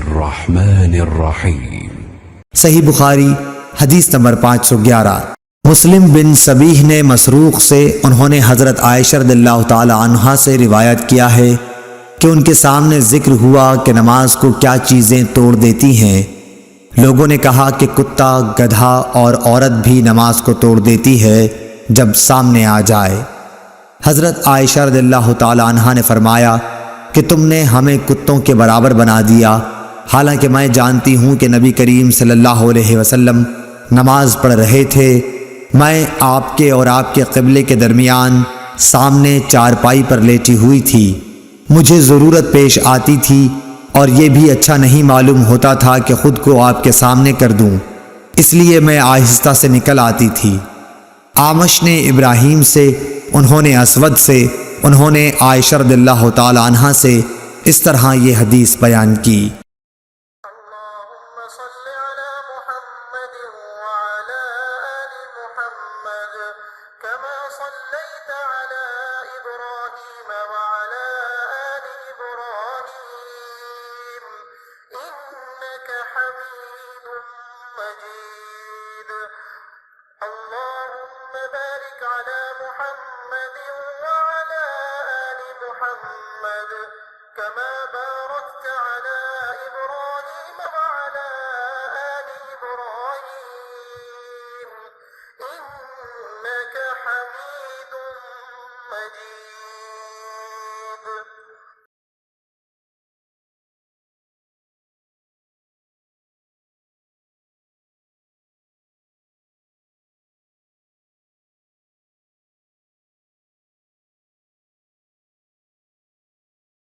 الرحمن الرحیم۔ صحیح بخاری حدیث نمبر 511۔ مسلم بن سبیح نے مسروق سے انہوں نے حضرت عائشہ رضی اللہ تعالی عنہا سے روایت کیا ہے کہ ان کے سامنے ذکر ہوا کہ نماز کو کیا چیزیں توڑ دیتی ہیں۔ لوگوں نے کہا کہ کتا، گدھا اور عورت بھی نماز کو توڑ دیتی ہے جب سامنے آ جائے۔ حضرت عائشہ رضی اللہ تعالی عنہا نے فرمایا کہ تم نے ہمیں کتوں کے برابر بنا دیا، حالانکہ میں جانتی ہوں کہ نبی کریم صلی اللہ علیہ وسلم نماز پڑھ رہے تھے۔ میں آپ کے اور آپ کے قبلے کے درمیان سامنے چارپائی پر لیٹی ہوئی تھی۔ مجھے ضرورت پیش آتی تھی اور یہ بھی اچھا نہیں معلوم ہوتا تھا کہ خود کو آپ کے سامنے کر دوں، اس لیے میں آہستہ سے نکل آتی تھی۔ اعمش نے ابراہیم سے، انہوں نے اسود سے، انہوں نے عائشہ رضی اللہ تعالی عنہا سے اس طرح یہ حدیث بیان کی۔ اللهم صل على محمد وعلى آل محمد كما صليت على إبراهيم وعلى آل إبراهيم إنك حميد مجيد اللهم بارك على محمد وعلى آل محمد كما باركت على إبراهيم وعلى آل إبراهيم إنك حميد مجيد